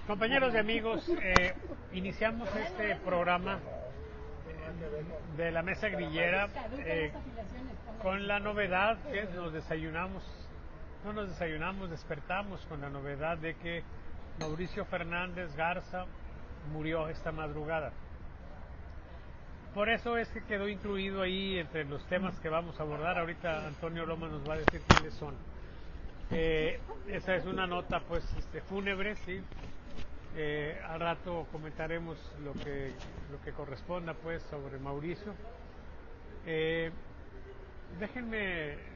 Compañeros y amigos, iniciamos este programa de la mesa grillera con la novedad que despertamos con la novedad de que Mauricio Fernández Garza murió esta madrugada. Por eso es que quedó incluido ahí entre los temas que vamos a abordar. Ahorita Antonio Lomas nos va a decir quiénes son. Esa es una nota pues fúnebre, sí. Al rato comentaremos lo que corresponda pues sobre Mauricio. Déjenme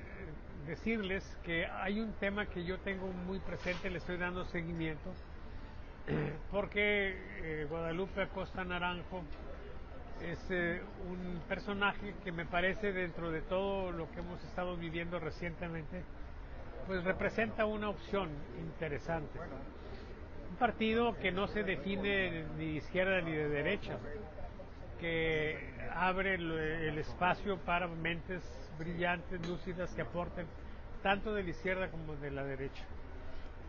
decirles que hay un tema que yo tengo muy presente, le estoy dando seguimiento, porque Guadalupe Acosta Naranjo es un personaje que me parece, dentro de todo lo que hemos estado viviendo recientemente, pues representa una opción interesante. Un partido que no se define ni de izquierda ni de derecha, que abre el espacio para mentes brillantes, lúcidas, que aporten tanto de la izquierda como de la derecha.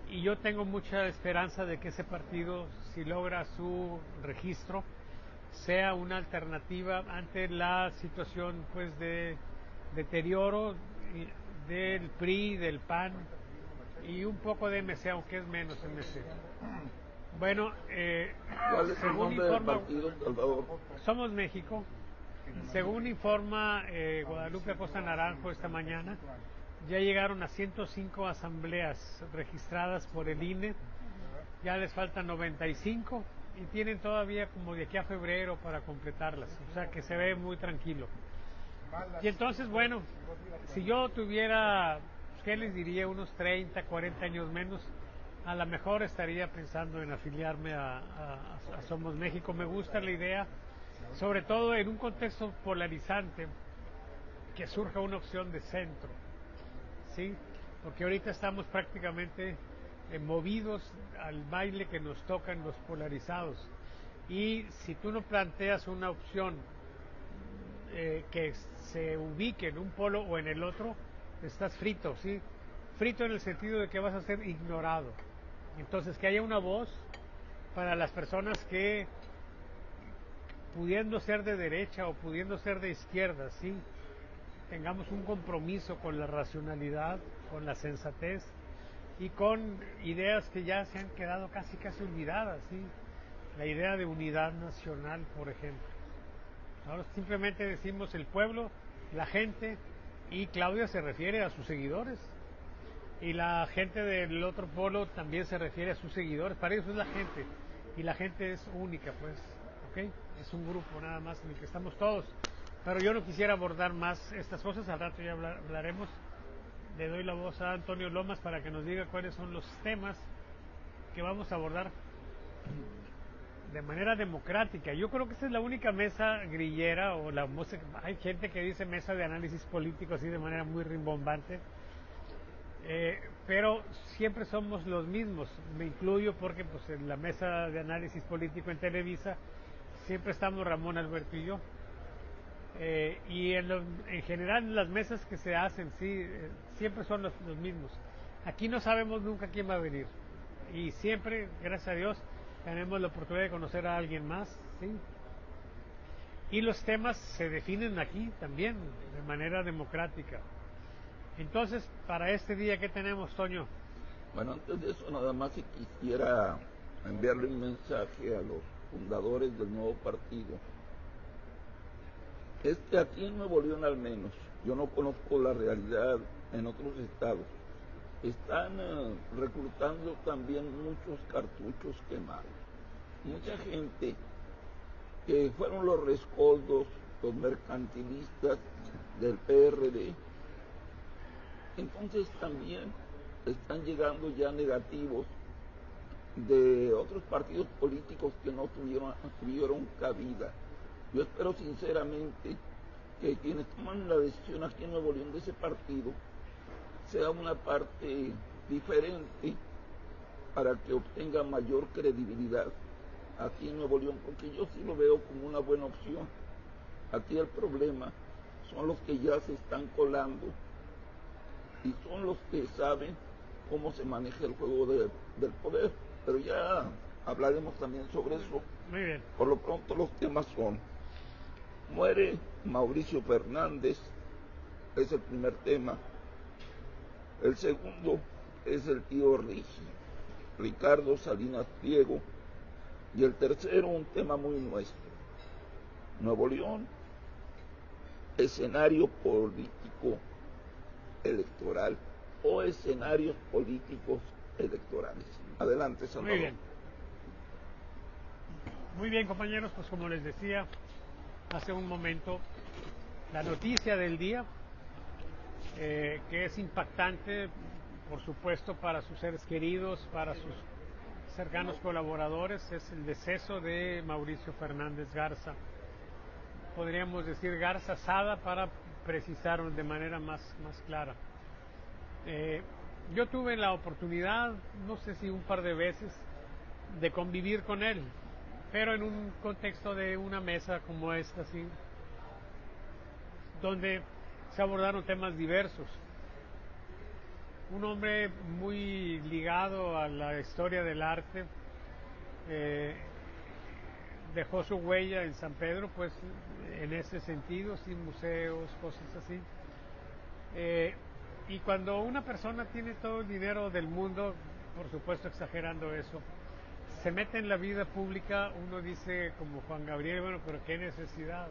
Y yo tengo mucha esperanza de que ese partido, si logra su registro, sea una alternativa ante la situación pues de deterioro del PRI, del PAN y un poco de MC, aunque es menos MC. Bueno, ¿cuál es el nombre del partido, Salvador? Somos México. Según informa Guadalupe Acosta Naranjo esta mañana, ya llegaron a 105 asambleas registradas por el INE, ya les faltan 95 y tienen todavía como de aquí a febrero para completarlas, o sea que se ve muy tranquilo. Y entonces, bueno, si yo tuviera, ¿qué les diría? Unos 30, 40 años menos, a lo mejor estaría pensando en afiliarme a Somos México. Me gusta la idea, sobre todo en un contexto polarizante, que surja una opción de centro, ¿sí? Porque ahorita estamos prácticamente movidos al baile que nos tocan los polarizados. Y si tú no planteas una opción que se ubique en un polo o en el otro, estás frito, ¿sí? Frito en el sentido de que vas a ser ignorado. Entonces, que haya una voz para las personas que, pudiendo ser de derecha o pudiendo ser de izquierda, ¿sí?, tengamos un compromiso con la racionalidad, con la sensatez y con ideas que ya se han quedado casi olvidadas, ¿sí? La idea de unidad nacional, por ejemplo. Ahora simplemente decimos el pueblo, la gente, y Claudia se refiere a sus seguidores. Y la gente del otro polo también se refiere a sus seguidores. Para ellos es la gente. Y la gente es única, pues. ¿Ok? Es un grupo nada más en el que estamos todos. Pero yo no quisiera abordar más estas cosas. Al rato ya hablaremos. Le doy la voz a Antonio Lomas para que nos diga cuáles son los temas que vamos a abordar de manera democrática. Yo creo que esta es la única mesa grillera, o la música. Hay gente que dice mesa de análisis político así de manera muy rimbombante. Pero siempre somos los mismos, me incluyo porque pues en la mesa de análisis político en Televisa siempre estamos Ramón, Alberto y yo, y en general en las mesas que se hacen, sí, siempre son los mismos. Aquí no sabemos nunca quién va a venir y siempre, gracias a Dios, tenemos la oportunidad de conocer a alguien más, ¿sí? Y los temas se definen aquí también de manera democrática. Entonces, para este día, ¿qué tenemos, Toño? Bueno, antes de eso, nada más si quisiera enviarle un mensaje a los fundadores del nuevo partido. Aquí en Nuevo León al menos, yo no conozco la realidad en otros estados, están reclutando también muchos cartuchos quemados. Mucha gente que fueron los rescoldos, los mercantilistas del PRD, entonces también están llegando ya negativos de otros partidos políticos que no tuvieron cabida. Yo espero sinceramente que quienes toman la decisión aquí en Nuevo León de ese partido sea una parte diferente para que obtenga mayor credibilidad aquí en Nuevo León, porque yo sí lo veo como una buena opción. Aquí el problema son los que ya se están colando y son los que saben cómo se maneja el juego del poder, pero ya hablaremos también sobre eso. Muy bien. Por lo pronto los temas son: muere Mauricio Fernández, es el primer tema. El segundo es el tío Ricardo Salinas Pliego. Y el tercero, un tema muy nuestro: Nuevo León, escenario político electoral o escenarios políticos electorales. Adelante, Salvador. Muy bien. Muy bien, compañeros, pues como les decía hace un momento, la noticia del día, que es impactante, por supuesto, para sus seres queridos, para sus cercanos colaboradores, es el deceso de Mauricio Fernández Garza. Podríamos decir Garza Sada para precisar de manera más clara. Yo tuve la oportunidad, no sé si un par de veces, de convivir con él, pero en un contexto de una mesa como esta, ¿sí?, donde se abordaron temas diversos. Un hombre muy ligado a la historia del arte, dejó su huella en San Pedro, pues en ese sentido, sin museos, cosas así. Y cuando una persona tiene todo el dinero del mundo, por supuesto exagerando eso, se mete en la vida pública, uno dice como Juan Gabriel, bueno, pero qué necesidad.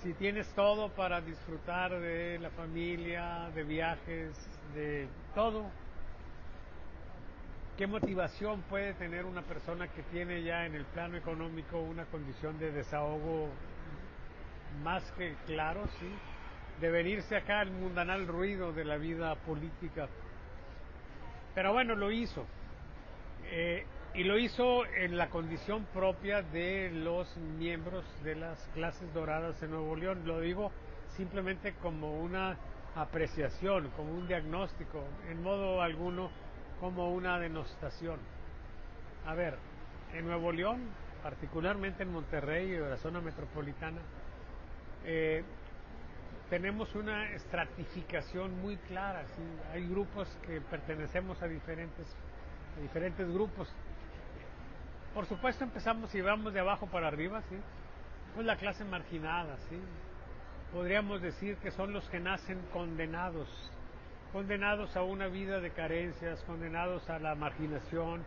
Si tienes todo para disfrutar de la familia, de viajes, de todo, ¿qué motivación puede tener una persona que tiene ya en el plano económico una condición de desahogo más que claro, sí, de venirse acá al mundanal ruido de la vida política? Pero bueno, lo hizo. Y lo hizo en la condición propia de los miembros de las clases doradas en Nuevo León. Lo digo simplemente como una apreciación, como un diagnóstico, en modo alguno como una denostación. A ver, en Nuevo León, particularmente en Monterrey y la zona metropolitana, tenemos una estratificación muy clara, ¿sí? Hay grupos que pertenecemos a diferentes grupos. Por supuesto empezamos y vamos de abajo para arriba, ¿sí? Pues la clase marginada, ¿sí? Podríamos decir que son los que nacen condenados a una vida de carencias, condenados a la marginación,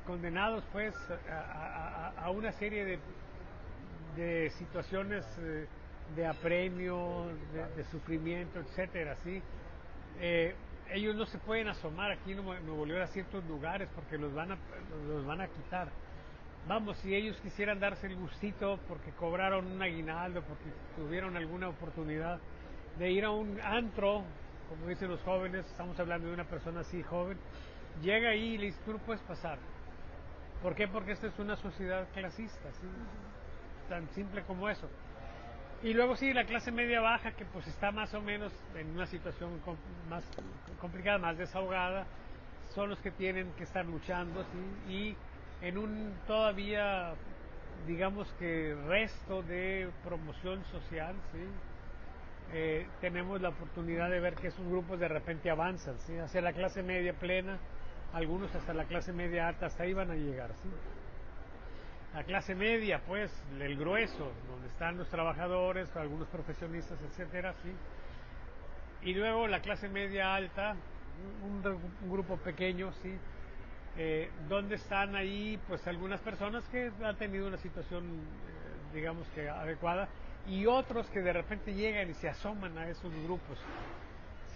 condenados pues a una serie de situaciones de apremio, de sufrimiento, etcétera, ¿sí? Ellos no se pueden asomar aquí en Nuevo León a ciertos lugares porque los van a quitar. Vamos, si ellos quisieran darse el gustito porque cobraron un aguinaldo, porque tuvieron alguna oportunidad de ir a un antro, como dicen los jóvenes, estamos hablando de una persona así joven, llega ahí y le dice, tú no puedes pasar. ¿Por qué? Porque esta es una sociedad clasista, ¿sí? Tan simple como eso. Y luego sí, la clase media baja, que pues está más o menos en una situación más complicada, más desahogada, son los que tienen que estar luchando, ¿sí? Y en un todavía, digamos que resto de promoción social, ¿sí? Tenemos la oportunidad de ver que esos grupos de repente avanzan, ¿sí? Hacia la clase media plena, algunos hasta la clase media alta, hasta ahí van a llegar, ¿sí? La clase media, pues, el grueso, donde están los trabajadores, algunos profesionistas, etcétera, ¿sí? Y luego la clase media alta, un grupo pequeño, ¿sí? Donde están ahí, pues, algunas personas que han tenido una situación, digamos que adecuada, y otros que de repente llegan y se asoman a esos grupos.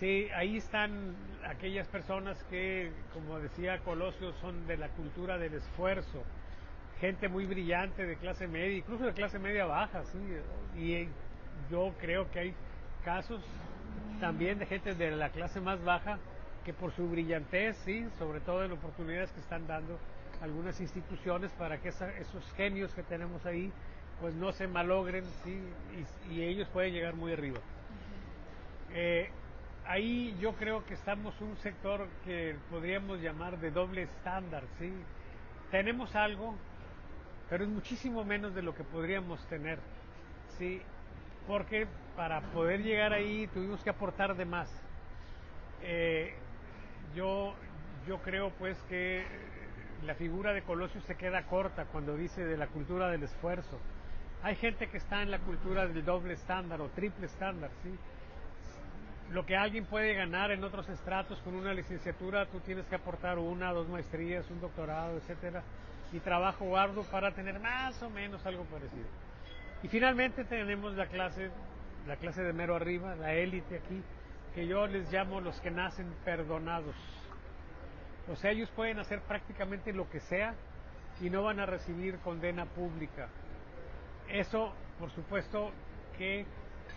Sí, ahí están aquellas personas que, como decía Colosio, son de la cultura del esfuerzo, gente muy brillante de clase media, incluso de clase media baja, ¿sí? Y yo creo que hay casos también de gente de la clase más baja que por su brillantez, ¿sí? Sobre todo en oportunidades que están dando algunas instituciones para que esos genios que tenemos ahí pues no se malogren, ¿sí? Y ellos pueden llegar muy arriba. Ahí yo creo que estamos un sector que podríamos llamar de doble estándar, ¿sí? Tenemos algo, pero es muchísimo menos de lo que podríamos tener, ¿sí? Porque para poder llegar ahí tuvimos que aportar de más. yo creo pues que la figura de Colosio se queda corta cuando dice de la cultura del esfuerzo. Hay gente que está en la cultura del doble estándar o triple estándar, ¿sí? Lo que alguien puede ganar en otros estratos con una licenciatura, tú tienes que aportar 1, 2 maestrías, un doctorado, etcétera, y trabajo arduo para tener más o menos algo parecido. Y finalmente tenemos la clase de mero arriba, la élite aquí, que yo les llamo los que nacen perdonados. O sea, ellos pueden hacer prácticamente lo que sea y no van a recibir condena pública. Eso, por supuesto, que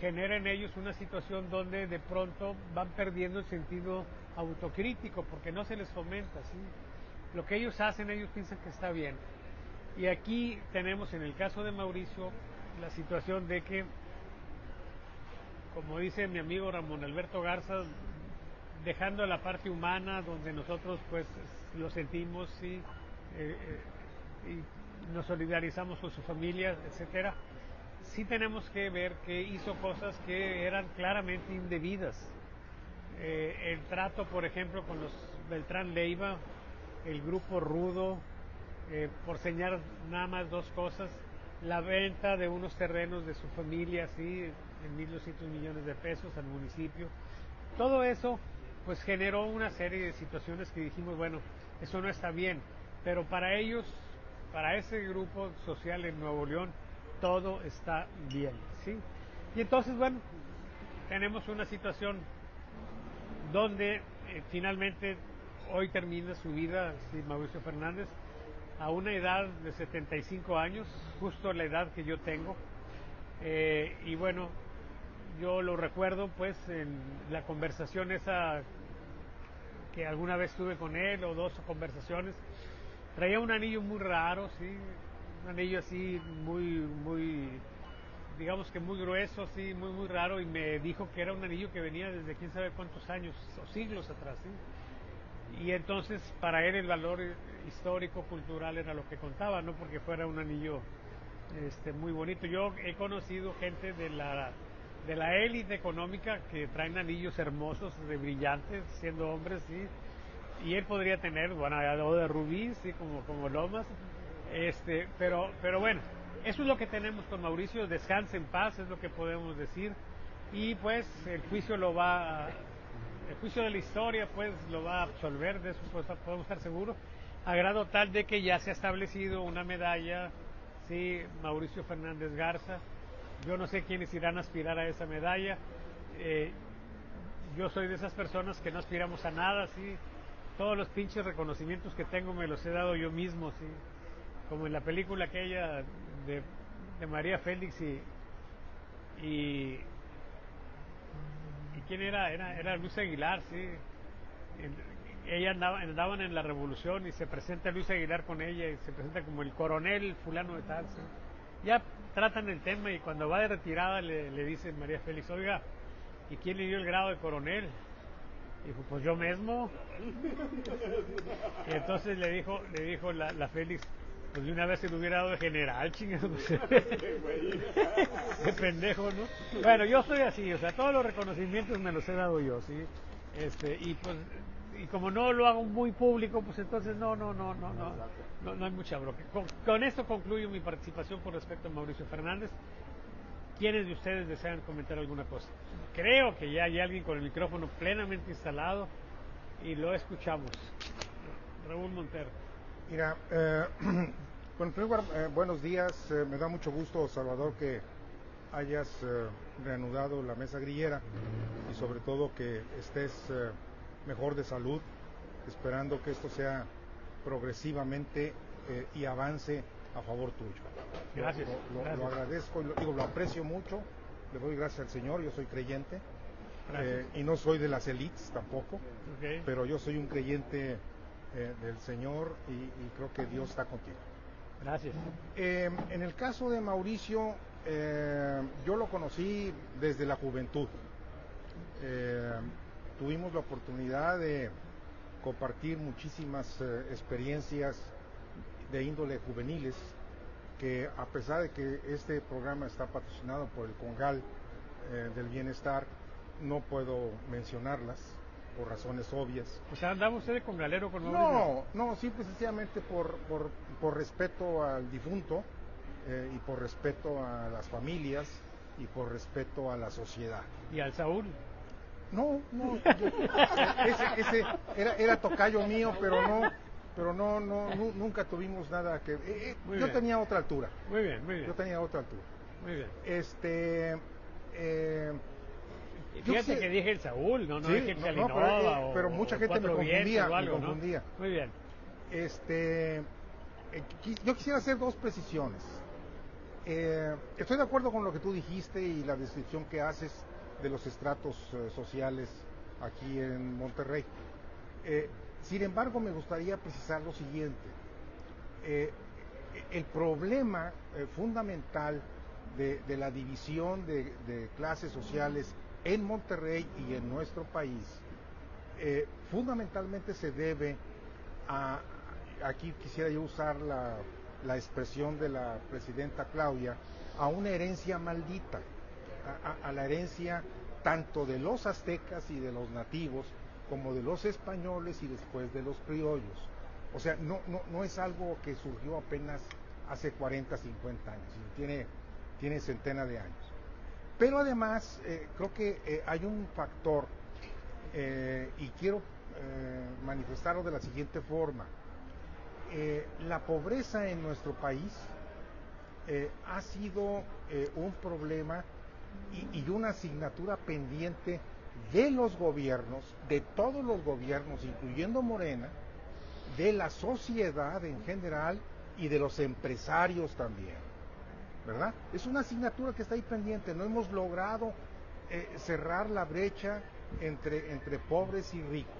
genera en ellos una situación donde de pronto van perdiendo el sentido autocrítico, porque no se les fomenta, ¿sí? Lo que ellos hacen, ellos piensan que está bien. Y aquí tenemos, en el caso de Mauricio, la situación de que, como dice mi amigo Ramón Alberto Garza, dejando la parte humana donde nosotros pues lo sentimos, ¿sí? Y nos solidarizamos con su familia, etcétera, sí tenemos que ver que hizo cosas que eran claramente indebidas. El trato, por ejemplo, con los Beltrán Leiva, el grupo Rudo, por señalar nada más 2 cosas, la venta de unos terrenos de su familia, ¿sí? En 1.200 millones de pesos al municipio. Todo eso pues generó una serie de situaciones que dijimos, bueno, eso no está bien, pero para ellos, para ese grupo social en Nuevo León, todo está bien, ¿sí? Y entonces, bueno, tenemos una situación donde finalmente hoy termina su vida, ¿sí? Mauricio Fernández, a una edad de 75 años, justo la edad que yo tengo, y bueno, yo lo recuerdo pues en la conversación esa que alguna vez tuve con él, o 2 conversaciones. Traía un anillo muy raro, sí, un anillo así muy, digamos que muy grueso, sí, muy raro, y me dijo que era un anillo que venía desde quién sabe cuántos años o siglos atrás, sí. Y entonces para él el valor histórico, cultural era lo que contaba, no porque fuera un anillo muy bonito. Yo he conocido gente de la élite económica que traen anillos hermosos, de brillantes, siendo hombres, sí, y él podría tener, bueno, algo de rubí, sí, como lomas, pero bueno, eso es lo que tenemos con Mauricio. Descanse en paz, es lo que podemos decir, y pues el juicio de la historia pues lo va a absolver, de eso podemos estar seguros, a grado tal de que ya se ha establecido una medalla, sí, Mauricio Fernández Garza. Yo no sé quiénes irán a aspirar a esa medalla. Yo soy de esas personas que no aspiramos a nada, sí. Todos los pinches reconocimientos que tengo me los he dado yo mismo, sí. Como en la película aquella de María Félix y quién era Luis Aguilar, sí. Ella andaban en la revolución y se presenta Luis Aguilar con ella y se presenta como el coronel fulano de tal, sí. Ya tratan el tema y cuando va de retirada le dice María Félix, oiga, ¿y quién le dio el grado de coronel? Dijo, pues yo mismo. Y entonces le dijo la Félix, pues de una vez se le hubiera dado de general, chingado. De pendejo, ¿no? Bueno, yo soy así, o sea, todos los reconocimientos me los he dado yo, ¿sí? Y pues, y como no lo hago muy público, pues entonces no hay mucha bronca. Con esto concluyo mi participación con respecto a Mauricio Fernández. ¿Quiénes de ustedes desean comentar alguna cosa? Creo que ya hay alguien con el micrófono plenamente instalado y lo escuchamos. Raúl Montero. Mira, bueno, en primer lugar, buenos días. Me da mucho gusto, Salvador, que hayas reanudado la mesa grillera y sobre todo que estés mejor de salud, esperando que esto sea progresivamente y avance a favor tuyo. Gracias. Lo agradezco, lo aprecio mucho, le doy gracias al Señor, yo soy creyente y no soy de las élites tampoco, Okay. pero yo soy un creyente del Señor y creo que Dios está contigo. Gracias. En el caso de Mauricio, yo lo conocí desde la juventud. Tuvimos la oportunidad de compartir muchísimas experiencias de índole juveniles, que a pesar de que este programa está patrocinado por el Congal del Bienestar, no puedo mencionarlas, por razones obvias. O sea, ¿andaba usted con galero con Mauricio? No, simple y sencillamente por respeto al difunto y por respeto a las familias y por respeto a la sociedad. ¿Y al Saúl? No, ese era tocayo mío, pero nunca tuvimos nada que... yo tenía otra altura. Muy bien. Yo tenía otra altura. Muy bien. Fíjate que dije el Saúl, no sí, dije el Chalinova, pero mucha gente me confundía. ¿no? Muy bien. Yo quisiera hacer dos precisiones. Estoy de acuerdo con lo que tú dijiste y la descripción que haces de los estratos sociales aquí en Monterrey. Sin embargo, me gustaría precisar lo siguiente. El problema fundamental de la división de clases sociales en Monterrey y en nuestro país, fundamentalmente se debe a, aquí quisiera yo usar la expresión de la presidenta Claudia, a una herencia maldita, a la herencia tanto de los aztecas y de los nativos, como de los españoles y después de los criollos. O sea, no es algo que surgió apenas hace 40, 50 años, sino tiene centenas de años. Pero además, creo que hay un factor, y quiero manifestarlo de la siguiente forma. La pobreza en nuestro país ha sido un problema y una asignatura pendiente de los gobiernos, de todos los gobiernos, incluyendo Morena, de la sociedad en general y de los empresarios también, ¿verdad? Es una asignatura que está ahí pendiente. No hemos logrado cerrar la brecha entre pobres y ricos.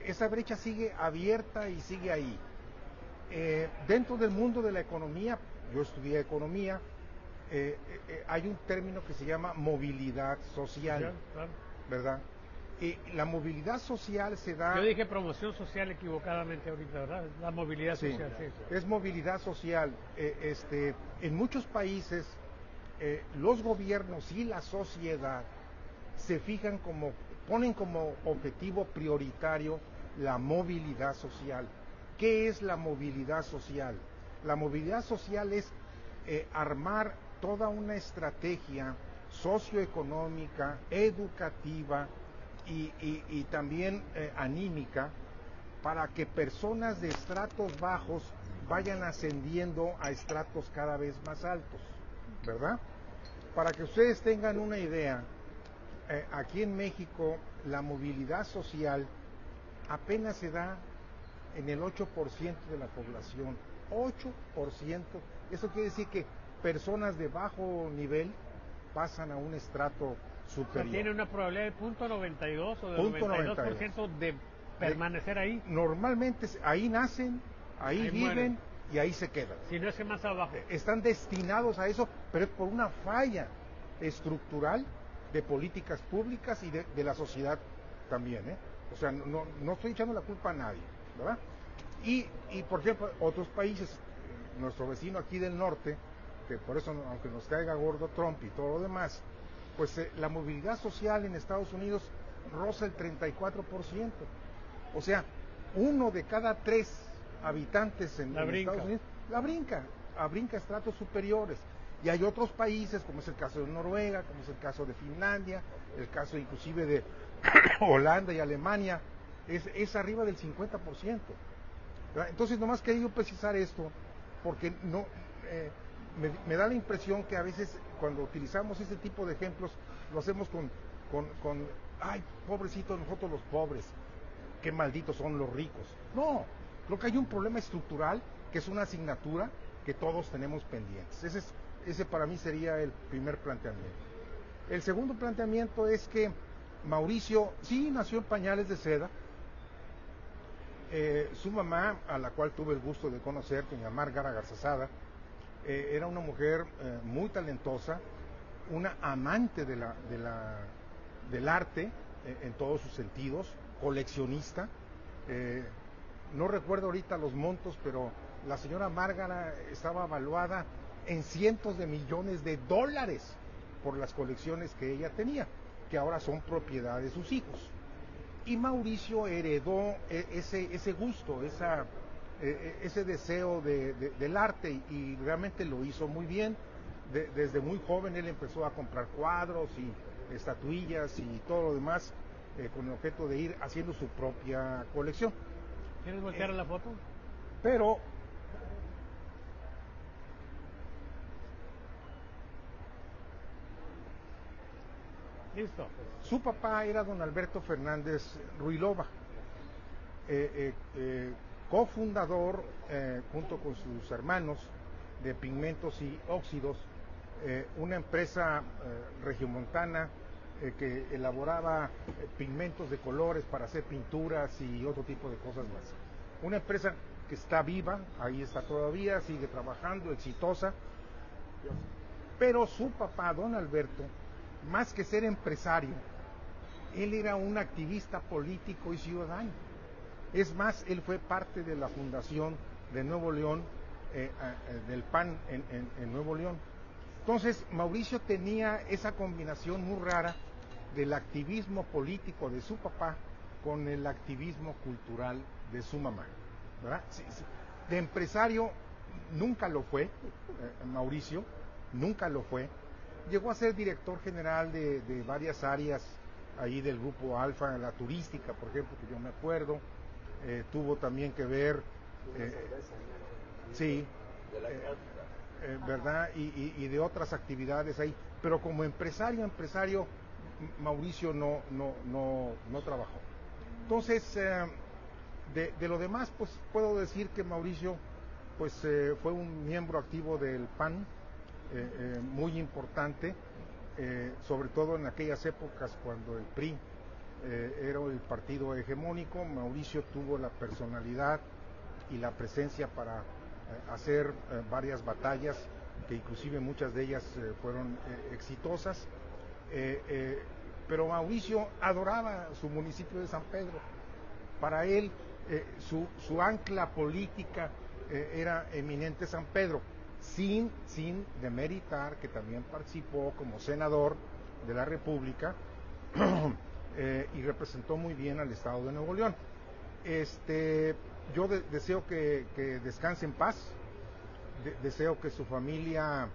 Esa brecha sigue abierta y sigue ahí. Dentro del mundo de la economía, yo estudié economía, hay un término que se llama movilidad social, claro. ¿verdad? La movilidad social se da... Yo dije promoción social equivocadamente ahorita, ¿verdad? La movilidad social, sí. Es movilidad social. En muchos países, los gobiernos y la sociedad se ponen como objetivo prioritario la movilidad social. ¿Qué es la movilidad social? La movilidad social es armar toda una estrategia socioeconómica, educativa y también anímica para que personas de estratos bajos vayan ascendiendo a estratos cada vez más altos, ¿verdad? Para que ustedes tengan una idea, aquí en México la movilidad social apenas se da en el 8% de la población. 8%. Eso quiere decir que personas de bajo nivel pasan a un estrato superior. O sea, tiene una probabilidad de 0.92 o de 92% de permanecer ahí. Normalmente ahí nacen, ahí viven mueren. Y ahí se quedan. Si no es que más abajo. Están destinados a eso, pero es por una falla estructural de políticas públicas y de la sociedad también, ¿eh? O sea, no estoy echando la culpa a nadie, ¿verdad? Y por ejemplo, otros países, nuestro vecino aquí del norte, que por eso, aunque nos caiga gordo Trump y todo lo demás, pues la movilidad social en Estados Unidos roza el 34%. O sea, 1 de cada 3 habitantes en Estados Unidos la brinca a estratos superiores. Y hay otros países, como es el caso de Noruega, como es el caso de Finlandia, el caso inclusive de Holanda y Alemania, es arriba del 50%. ¿Verdad? Entonces, nomás quería precisar esto, porque me da la impresión que a veces cuando utilizamos este tipo de ejemplos, lo hacemos con ay, pobrecitos nosotros los pobres, qué malditos son los ricos. No, creo que hay un problema estructural, que es una asignatura que todos tenemos pendientes. Ese para mí sería el primer planteamiento. El segundo planteamiento es que Mauricio sí nació en pañales de seda. Su mamá, a la cual tuve el gusto de conocer, doña Márgara Garzazada, era una mujer muy talentosa, una amante del arte en todos sus sentidos, coleccionista. No recuerdo ahorita los montos, pero la señora Márgara estaba valuada en cientos de millones de dólares por las colecciones que ella tenía, que ahora son propiedad de sus hijos. Y Mauricio heredó ese gusto, ese deseo del arte, y realmente lo hizo muy bien. Desde muy joven él empezó a comprar cuadros y estatuillas y todo lo demás, con el objeto de ir haciendo su propia colección. ¿Quieres voltear a la foto? Pero Listo. su papá era don Alberto Fernández Ruilova, cofundador, junto con sus hermanos, de Pigmentos y Óxidos, una empresa regiomontana que elaboraba pigmentos de colores para hacer pinturas y otro tipo de cosas más. Una empresa que está viva, ahí está todavía, sigue trabajando, exitosa. Pero su papá, don Alberto, más que ser empresario, él era un activista político y ciudadano. Es más, él fue parte de la fundación de Nuevo León, del PAN en Nuevo León. Entonces, Mauricio tenía esa combinación muy rara del activismo político de su papá con el activismo cultural de su mamá, ¿verdad? Sí. De empresario nunca lo fue, Mauricio, nunca lo fue. Llegó a ser director general de varias áreas ahí del grupo Alfa, la turística, por ejemplo, que yo me acuerdo. Tuvo también que ver, sí, ¿verdad? Y de otras actividades ahí. Pero como empresario, Mauricio no trabajó. Entonces, de lo demás, pues puedo decir que Mauricio pues fue un miembro activo del PAN, muy importante, sobre todo en aquellas épocas cuando el PRI era el partido hegemónico. Mauricio tuvo la personalidad y la presencia para hacer varias batallas, que inclusive muchas de ellas fueron exitosas, pero Mauricio adoraba su municipio de San Pedro. Para él, su ancla política era eminente San Pedro, sin demeritar que también participó como senador de la República y representó muy bien al estado de Nuevo León. Yo deseo que descanse en paz, deseo que su familia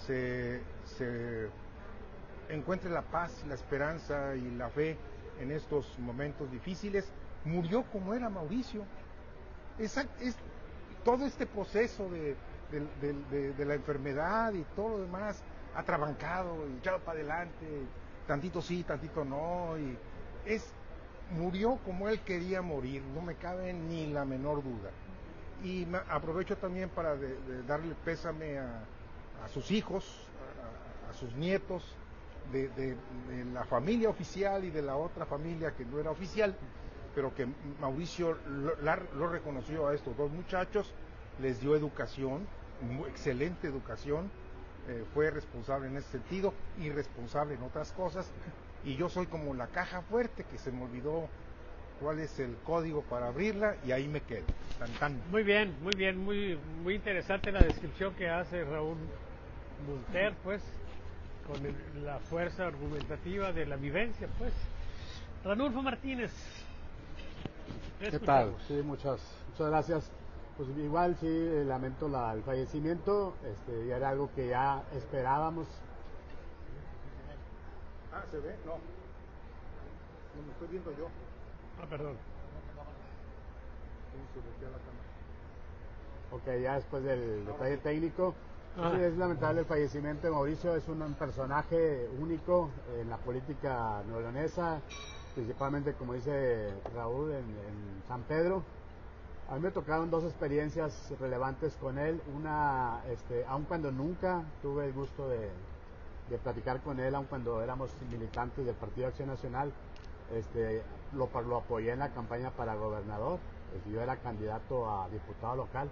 se encuentre la paz, la esperanza y la fe en estos momentos difíciles. Murió como era Mauricio. Todo este proceso de la enfermedad y todo lo demás, atrabancado y echado para adelante, tantito sí, tantito no, y murió como él quería morir, no me cabe ni la menor duda. Y aprovecho también para darle pésame a sus hijos, a sus nietos, de la familia oficial y de la otra familia que no era oficial, pero que Mauricio lo reconoció a estos dos muchachos, les dio educación, excelente educación, fue responsable en ese sentido y responsable en otras cosas. Y yo soy como la caja fuerte, que se me olvidó cuál es el código para abrirla, y ahí me quedo. Tan. Muy bien, muy interesante la descripción que hace Raúl Munter, pues, con la fuerza argumentativa de la vivencia, pues. Ranulfo Martínez. ¿Qué tal? Sí, muchas gracias. Pues igual sí, lamento el fallecimiento, ya era algo que ya esperábamos. ¿Se ve? No me estoy viendo yo. Perdón. Ok, ya después del detalle técnico. Sí, es lamentable el fallecimiento de Mauricio, es un personaje único en la política neoleonesa, principalmente, como dice Raúl, en San Pedro. A mí me tocaron dos experiencias relevantes con él. Una, aun cuando nunca tuve el gusto de platicar con él, aun cuando éramos militantes del Partido de Acción Nacional, lo apoyé en la campaña para gobernador. Yo era candidato a diputado local.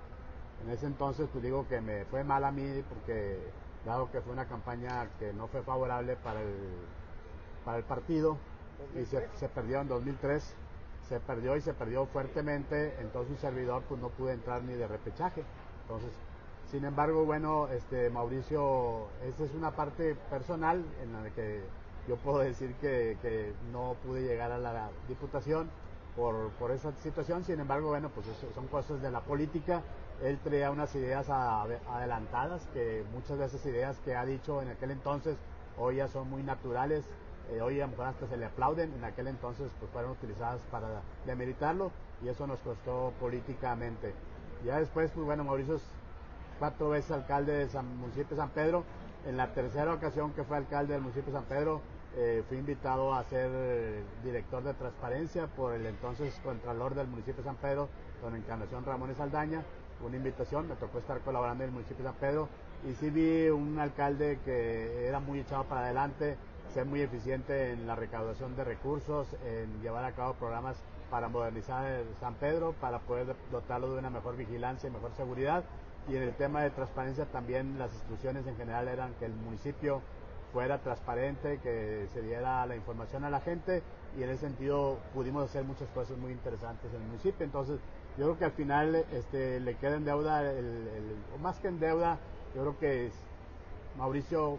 En ese entonces, pues digo que me fue mal a mí, porque dado que fue una campaña que no fue favorable para el partido, y se perdió en 2003, se perdió fuertemente. Entonces un servidor pues no pude entrar ni de repechaje. Entonces, sin embargo, bueno, Mauricio, esa es una parte personal en la que yo puedo decir que no pude llegar a la diputación por esa situación. Sin embargo, bueno, pues son cosas de la política. Él traía unas ideas adelantadas, que muchas de esas ideas que ha dicho en aquel entonces hoy ya son muy naturales, hoy a lo mejor hasta se le aplauden, en aquel entonces pues fueron utilizadas para demeritarlo, y eso nos costó políticamente. Ya después, pues bueno, Mauricio es 4 veces alcalde del municipio de San Pedro. En la tercera ocasión que fue alcalde del municipio de San Pedro, fui invitado a ser director de transparencia por el entonces contralor del municipio de San Pedro, don Encarnación Ramones Saldaña. Una invitación, me tocó estar colaborando en el municipio de San Pedro, y sí vi un alcalde que era muy echado para adelante, ser muy eficiente en la recaudación de recursos, en llevar a cabo programas para modernizar San Pedro, para poder dotarlo de una mejor vigilancia y mejor seguridad. Y en el tema de transparencia también las instrucciones en general eran que el municipio fuera transparente, que se diera la información a la gente, y en ese sentido pudimos hacer muchas cosas muy interesantes en el municipio. Entonces yo creo que al final le queda en deuda, o más que en deuda, yo creo que Mauricio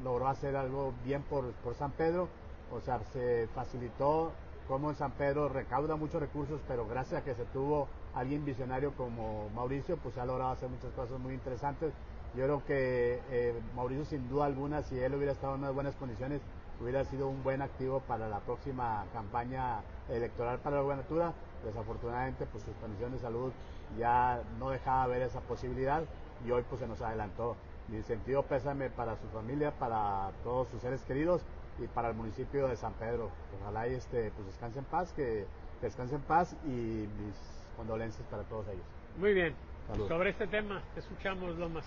logró hacer algo bien por San Pedro. O sea, se facilitó como en San Pedro recauda muchos recursos, pero gracias a que se tuvo alguien visionario como Mauricio, pues se ha logrado hacer muchas cosas muy interesantes. Yo creo que Mauricio, sin duda alguna, si él hubiera estado en unas buenas condiciones, hubiera sido un buen activo para la próxima campaña electoral para la gubernatura. Desafortunadamente, pues sus condiciones de salud ya no dejaba ver esa posibilidad, y hoy pues se nos adelantó. Mi sentido pésame para su familia, para todos sus seres queridos y para el municipio de San Pedro. Ojalá y pues descanse en paz, que descanse en paz, y mis condolencias para todos ellos. Muy bien. Salud. Sobre este tema, te escuchamos, Lomas.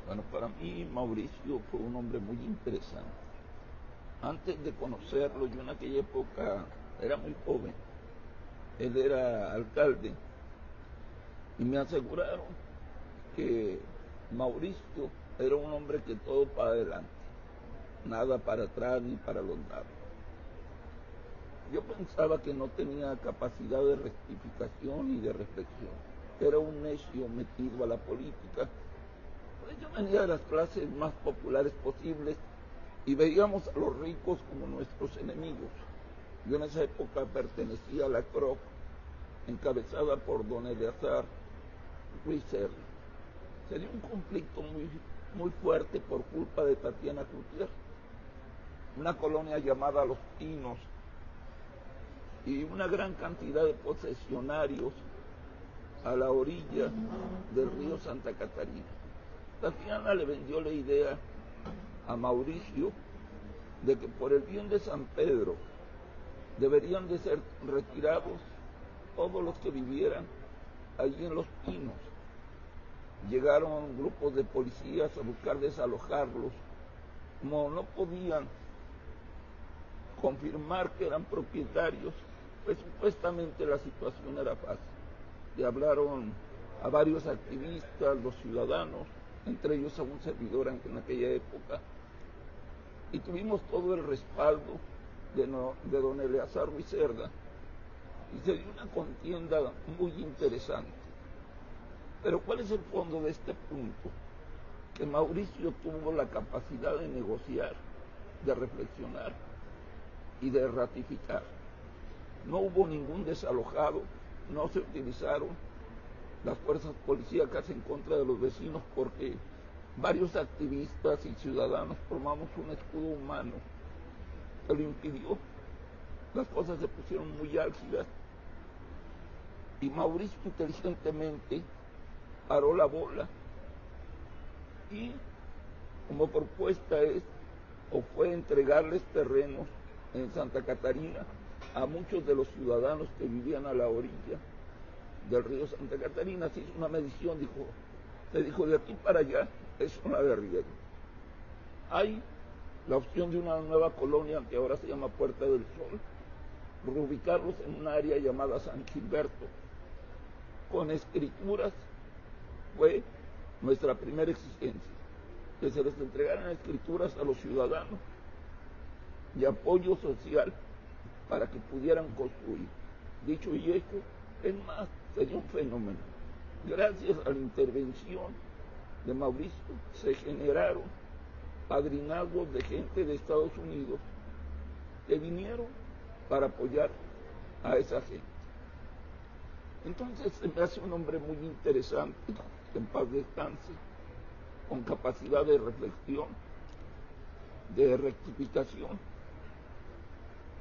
Bueno, para mí Mauricio fue un hombre muy interesante. Antes de conocerlo, yo en aquella época era muy joven. Él era alcalde y me aseguraron que Mauricio era un hombre que todo para adelante, nada para atrás ni para los lados. Yo pensaba que no tenía capacidad de rectificación y de reflexión. Era un necio metido a la política. Pues yo venía de las clases más populares posibles y veíamos a los ricos como nuestros enemigos. Yo en esa época pertenecía a la CROC, encabezada por don Eleazar Ruiz Cerda. Se dio un conflicto muy fuerte por culpa de Tatiana Cloutier, una colonia llamada Los Pinos, y una gran cantidad de posesionarios a la orilla del río Santa Catarina. Tatiana le vendió la idea a Mauricio de que por el bien de San Pedro deberían de ser retirados todos los que vivieran allí en Los Pinos. Llegaron grupos de policías a buscar desalojarlos. Como no podían confirmar que eran propietarios, pues supuestamente la situación era fácil. Le hablaron a varios activistas, los ciudadanos, entre ellos a un servidor en aquella época, y tuvimos todo el respaldo de don Eleazar Ruiz Cerda, y se dio una contienda muy interesante. Pero ¿cuál es el fondo de este punto? Que Mauricio tuvo la capacidad de negociar, de reflexionar y de ratificar. No hubo ningún desalojado, no se utilizaron las fuerzas policíacas en contra de los vecinos, porque varios activistas y ciudadanos formamos un escudo humano que lo impidió. Las cosas se pusieron muy álgidas y Mauricio inteligentemente paró la bola, y como propuesta fue entregarles terrenos en Santa Catarina a muchos de los ciudadanos que vivían a la orilla del río Santa Catarina. Se hizo una medición, se dijo de aquí para allá es zona de riego. Hay la opción de una nueva colonia que ahora se llama Puerta del Sol, reubicarlos en un área llamada San Gilberto. Con escrituras fue nuestra primera exigencia, que se les entregaran escrituras a los ciudadanos y apoyo social para que pudieran construir. Dicho y hecho, es más, sería un fenómeno. gracias a la intervención de Mauricio, se generaron padrinazgos de gente de Estados Unidos que vinieron para apoyar a esa gente. Entonces se me hace un hombre muy interesante, que en paz descanse, con capacidad de reflexión, de rectificación,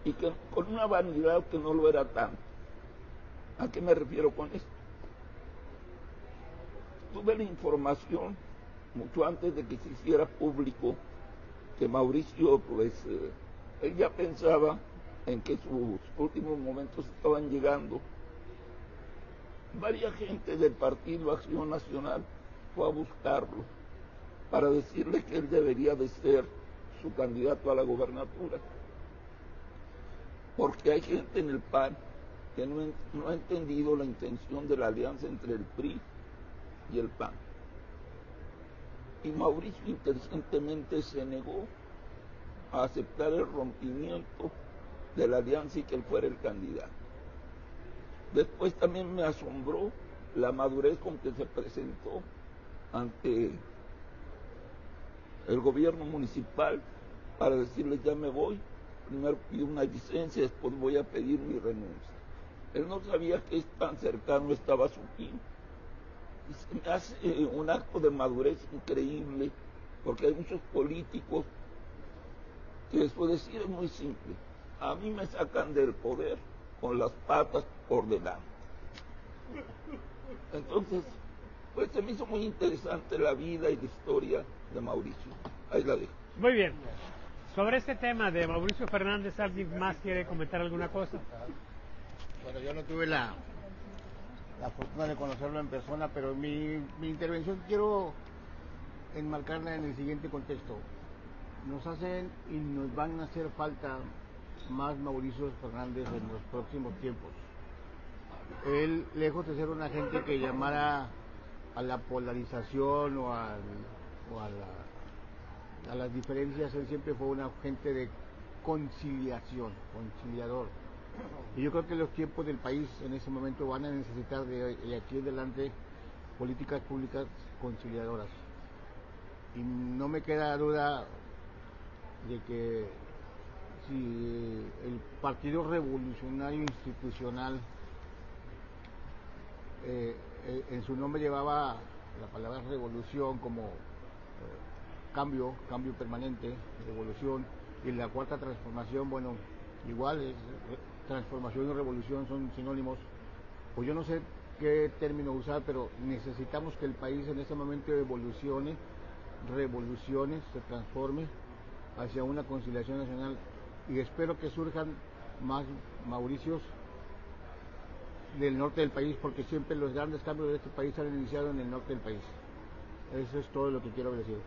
y que con una vanidad que no lo era tanto. ¿A qué me refiero con esto? Tuve la información mucho antes de que se hiciera público que Mauricio, pues, él ya pensaba en que sus últimos momentos estaban llegando. Varias gente del Partido Acción Nacional fue a buscarlo para decirle que él debería de ser su candidato a la gobernatura, porque hay gente en el PAN que no ha entendido la intención de la alianza entre el PRI y el PAN. Y Mauricio inteligentemente se negó a aceptar el rompimiento de la alianza y que él fuera el candidato. Después también me asombró la madurez con que se presentó ante el gobierno municipal para decirle ya me voy. Primero pido una licencia, después voy a pedir mi renuncia. Él no sabía que tan cercano estaba su fin. Y se me hace un acto de madurez increíble, porque hay muchos políticos que su decir es muy simple: a mí me sacan del poder con las patas por delante. Entonces, pues se me hizo muy interesante la vida y la historia de Mauricio. Ahí la dejo. Muy bien. Sobre este tema de Mauricio Fernández, ¿alguien más quiere comentar alguna cosa? Bueno, yo no tuve la fortuna de conocerlo en persona, pero mi intervención quiero enmarcarla en el siguiente contexto. Nos hacen y nos van a hacer falta más Mauricio Fernández en los próximos tiempos. Él, lejos de ser una gente que llamara a la polarización o a las diferencias, él siempre fue una gente de conciliación, conciliador. Y yo creo que los tiempos del país en ese momento van a necesitar de aquí en adelante políticas públicas conciliadoras. Y no me queda duda de que si el Partido Revolucionario Institucional en su nombre llevaba la palabra revolución como cambio permanente, revolución, y la cuarta transformación, bueno, igual transformación y revolución son sinónimos. Pues yo no sé qué término usar, pero necesitamos que el país en este momento evolucione, revolucione, se transforme hacia una conciliación nacional, y espero que surjan más Mauricios del norte del país, porque siempre los grandes cambios de este país han iniciado en el norte del país. Eso es todo lo que quiero decir.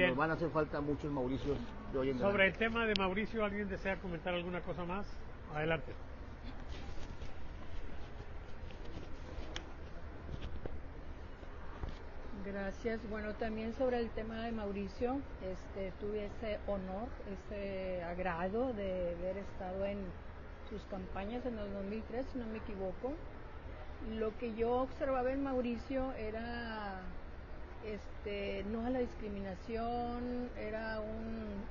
Nos van a hacer falta muchos Mauricios de hoy en día. Sobre el tema de Mauricio, ¿alguien desea comentar alguna cosa más? Adelante. Gracias. Bueno, también sobre el tema de Mauricio, tuve ese honor, ese agrado de haber estado en sus campañas en el 2003, si no me equivoco. Lo que yo observaba en Mauricio era no a la discriminación, era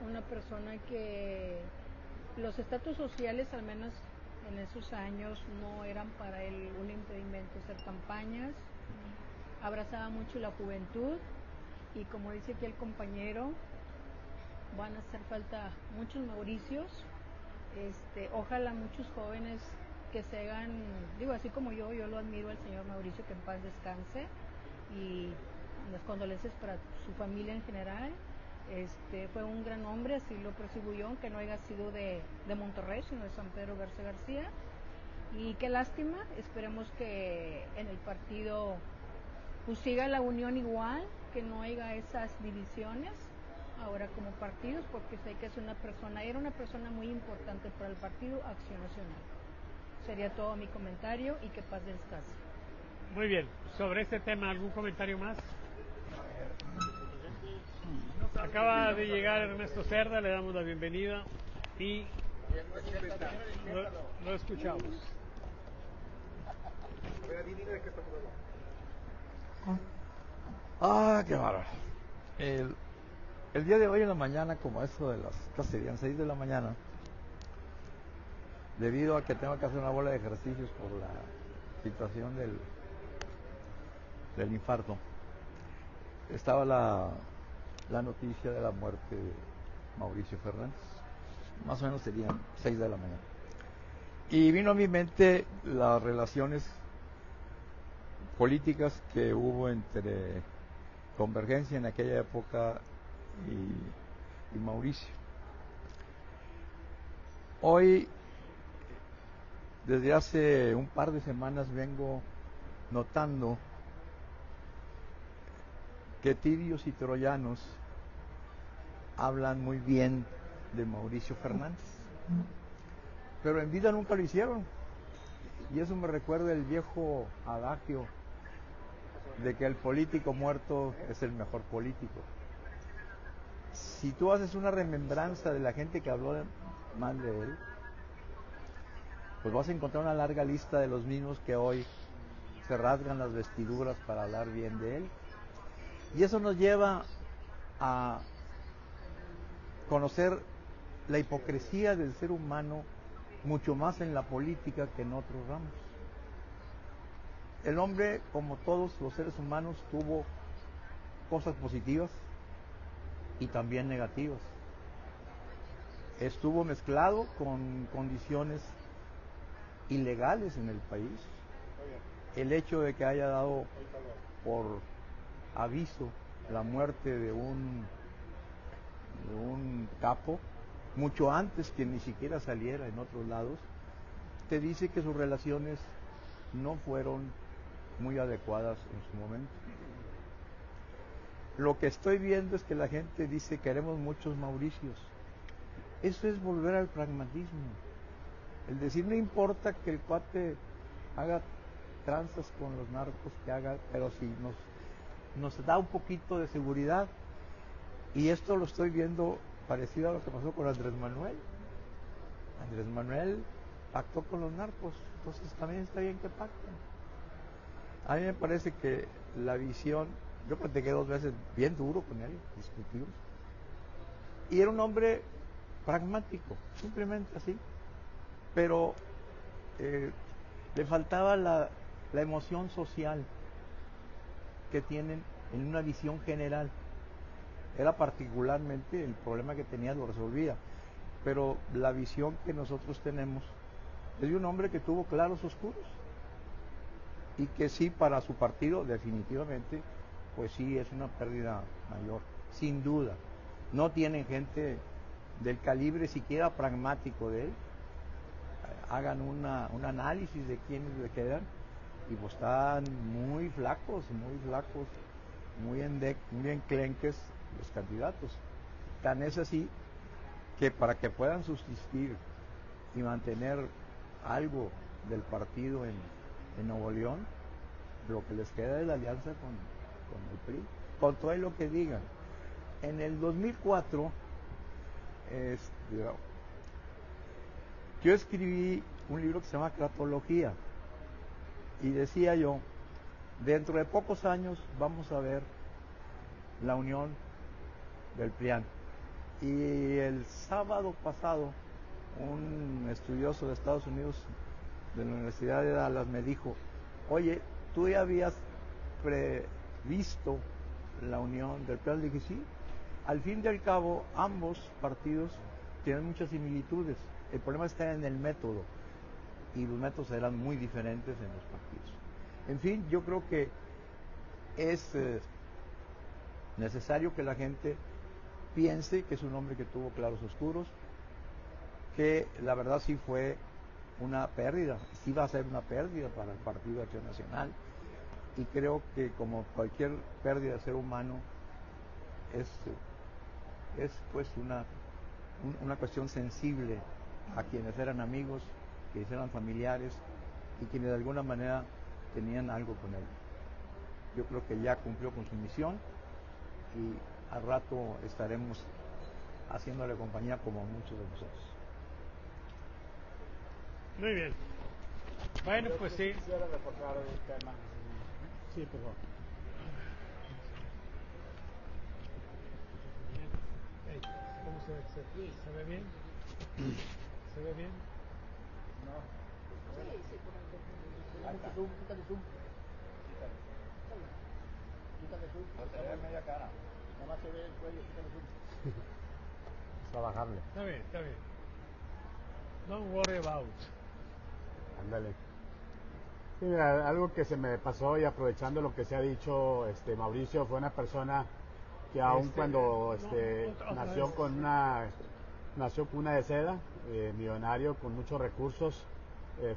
una persona que los estatus sociales, al menos en esos años, no eran para él un impedimento hacer campañas. Abrazaba mucho la juventud, y como dice aquí el compañero, van a hacer falta muchos Mauricios. Ojalá muchos jóvenes que se hagan, digo, así como yo lo admiro al señor Mauricio, que en paz descanse, y las condolencias para su familia en general. Fue un gran hombre, así lo percibo yo, aunque no haya sido de Monterrey, sino de San Pedro Garza. Y qué lástima, esperemos que en el partido pues siga la unión igual, que no haya esas divisiones ahora como partidos, porque sé que era una persona muy importante para el Partido Acción Nacional. Sería todo mi comentario, y que paz descanse. Muy bien. Sobre este tema, ¿algún comentario más? Acaba de llegar Ernesto Cerda, le damos la bienvenida y lo escuchamos. Qué bárbaro. El día de hoy en la mañana, como eso de las, casi serían 6 de la mañana, debido a que tengo que hacer una bola de ejercicios por la situación del infarto, estaba la noticia de la muerte de Mauricio Fernández. Más o menos serían 6 de la mañana. Y vino a mi mente las relaciones políticas que hubo entre Convergencia en aquella época y Mauricio. Hoy, desde hace un par de semanas, vengo notando que tirios y troyanos hablan muy bien de Mauricio Fernández, pero en vida nunca lo hicieron. Y eso me recuerda el viejo adagio de que el político muerto es el mejor político. Si tú haces una remembranza de la gente que habló mal de él, pues vas a encontrar una larga lista de los mismos que hoy se rasgan las vestiduras para hablar bien de él. Y eso nos lleva a conocer la hipocresía del ser humano mucho más en la política que en otros ramos. El hombre, como todos los seres humanos, tuvo cosas positivas y también negativas. Estuvo mezclado con condiciones ilegales en el país. El hecho de que haya dado por aviso la muerte de un capo, mucho antes que ni siquiera saliera en otros lados, te dice que sus relaciones no fueron muy adecuadas en su momento. Lo que estoy viendo es que la gente dice queremos muchos Mauricios. Eso es volver al pragmatismo. El decir no importa que el cuate haga tranzas con los narcos, que haga, pero si nos da un poquito de seguridad. Y esto lo estoy viendo parecido a lo que pasó con Andrés Manuel. Andrés Manuel pactó con los narcos, entonces también está bien que pacten. A mí me parece que la visión, yo platiqué 2 veces bien duro con él, discutimos, y era un hombre pragmático, simplemente así, pero le faltaba la emoción social que tienen en una visión general. Era particularmente el problema que tenía, lo resolvía, pero la visión que nosotros tenemos es de un hombre que tuvo claros oscuros y que sí, para su partido definitivamente, pues sí es una pérdida mayor, sin duda. No tienen gente del calibre siquiera pragmático de él. Hagan un análisis de quiénes le quedan y pues están muy flacos, muy enclenques los candidatos. Tan es así que para que puedan subsistir y mantener algo del partido en Nuevo León, lo que les queda es la alianza con el PRI, con todo lo que digan. En el 2004 yo escribí un libro que se llama Cratología y decía yo, dentro de pocos años vamos a ver la unión del PRIAN. Y el sábado pasado un estudioso de Estados Unidos de la Universidad de Dallas me dijo, oye, ¿tú ya habías previsto la unión del PRIAN? Le dije, sí. Al fin y al cabo, ambos partidos tienen muchas similitudes. El problema está en el método, y los métodos eran muy diferentes en los partidos. En fin, yo creo que es necesario que la gente piense que es un hombre que tuvo claros oscuros, que la verdad sí fue una pérdida, sí va a ser una pérdida para el Partido Acción Nacional, y creo que como cualquier pérdida de ser humano es pues una cuestión sensible a quienes eran amigos, quienes eran familiares y quienes de alguna manera tenían algo con él. Yo creo que ya cumplió con su misión y al rato estaremos haciéndole compañía como muchos de nosotros. Muy bien. Bueno, pues sí. Quisiera reforzar un tema. Sí, por favor. Hey, ¿cómo se ve? ¿Se ve bien? ¿Se ve bien? No. Sí, sí, por algo. Quítale zoom, quítale zoom. Quítale zoom. Se ve media cara. Nada más se ve el cuello, quítale zoom. Vamos a bajarle. Está bien, está bien. Don't worry about. Ándale. Sí, mira, algo que se me pasó y aprovechando lo que se ha dicho, Mauricio fue una persona que aun cuando otra nació vez. nació cuna de seda, millonario con muchos recursos,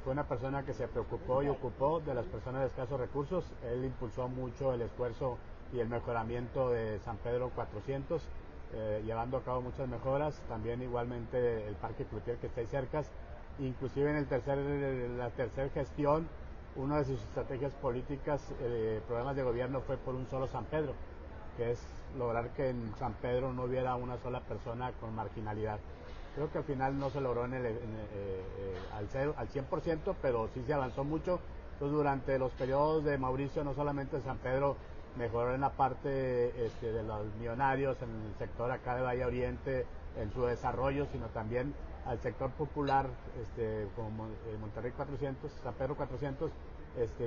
fue una persona que se preocupó y ocupó de las personas de escasos recursos. Él impulsó mucho el esfuerzo y el mejoramiento de San Pedro 400, llevando a cabo muchas mejoras. También igualmente el Parque Cloutier que está ahí cerca. Inclusive en la tercera gestión, una de sus estrategias políticas, programas de gobierno, fue por un solo San Pedro, que es lograr que en San Pedro no hubiera una sola persona con marginalidad. Creo que al final no se logró al 100%, pero sí se avanzó mucho. Entonces, durante los periodos de Mauricio, no solamente San Pedro mejoró en la parte de los millonarios, en el sector acá de Valle Oriente, en su desarrollo, sino también al sector popular, como Monterrey 400, San Pedro 400,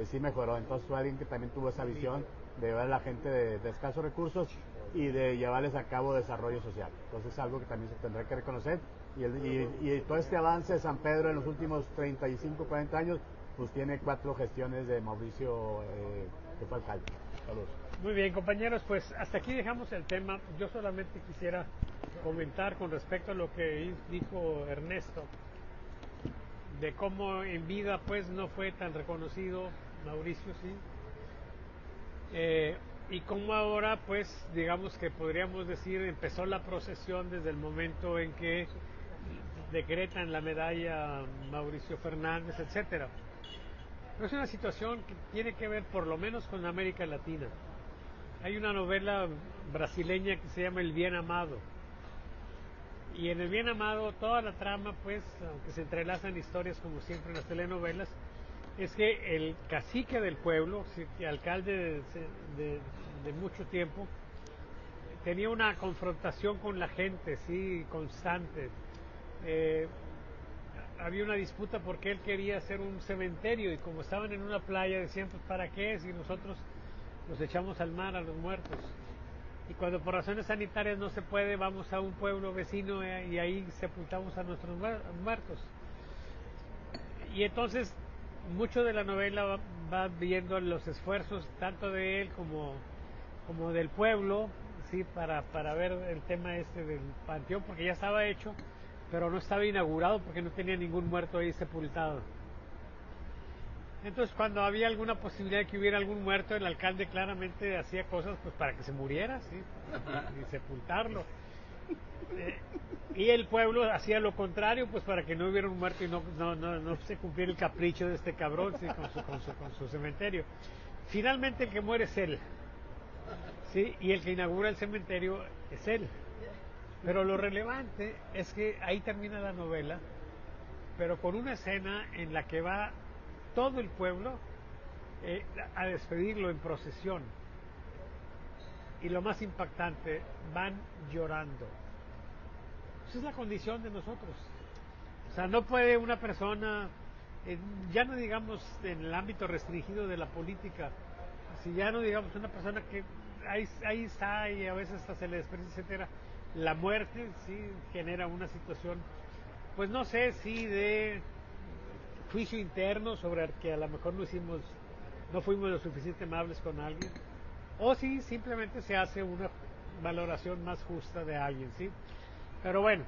sí mejoró. Entonces fue alguien que también tuvo esa visión de llevar a la gente de escasos recursos y de llevarles a cabo desarrollo social. Entonces es algo que también se tendrá que reconocer. Y todo este avance de San Pedro en los últimos 35, 40 años, pues tiene 4 gestiones de Mauricio, que fue alcalde. Saludos. Muy bien, compañeros, pues hasta aquí dejamos el tema. Yo solamente quisiera comentar con respecto a lo que dijo Ernesto, de cómo en vida pues no fue tan reconocido Mauricio, sí, y cómo ahora pues digamos que podríamos decir empezó la procesión desde el momento en que decretan la medalla Mauricio Fernández, etcétera. Pero es una situación que tiene que ver por lo menos con América Latina. Hay una novela brasileña que se llama El Bien Amado. Y en El Bien Amado toda la trama, pues, aunque se entrelazan historias como siempre en las telenovelas, es que el cacique del pueblo, alcalde de mucho tiempo, tenía una confrontación con la gente, sí, constante. Había una disputa porque él quería hacer un cementerio y como estaban en una playa decían, pues, ¿para qué si nosotros los echamos al mar a los muertos? Y cuando por razones sanitarias no se puede, vamos a un pueblo vecino y ahí sepultamos a nuestros muertos. Y entonces mucho de la novela va viendo los esfuerzos tanto de él como del pueblo, sí, para ver el tema del panteón, porque ya estaba hecho, pero no estaba inaugurado porque no tenía ningún muerto ahí sepultado. Entonces cuando había alguna posibilidad de que hubiera algún muerto, el alcalde claramente hacía cosas pues para que se muriera, ¿sí? y sepultarlo. Y el pueblo hacía lo contrario, pues para que no hubiera un muerto y no se cumpliera el capricho de este cabrón, ¿sí? con su cementerio. Finalmente el que muere es él, ¿sí? Y el que inaugura el cementerio es él. Pero lo relevante es que ahí termina la novela, pero con una escena en la que va todo el pueblo a despedirlo en procesión. Y lo más impactante, van llorando. Esa es la condición de nosotros. O sea, no puede una persona, ya no digamos en el ámbito restringido de la política, si ya no digamos una persona que ahí está y a veces hasta se le desprecia, etcétera, la muerte sí genera una situación, pues no sé si de juicio interno sobre que a lo mejor no fuimos lo suficientemente amables con alguien, o si simplemente se hace una valoración más justa de alguien, ¿sí? Pero bueno,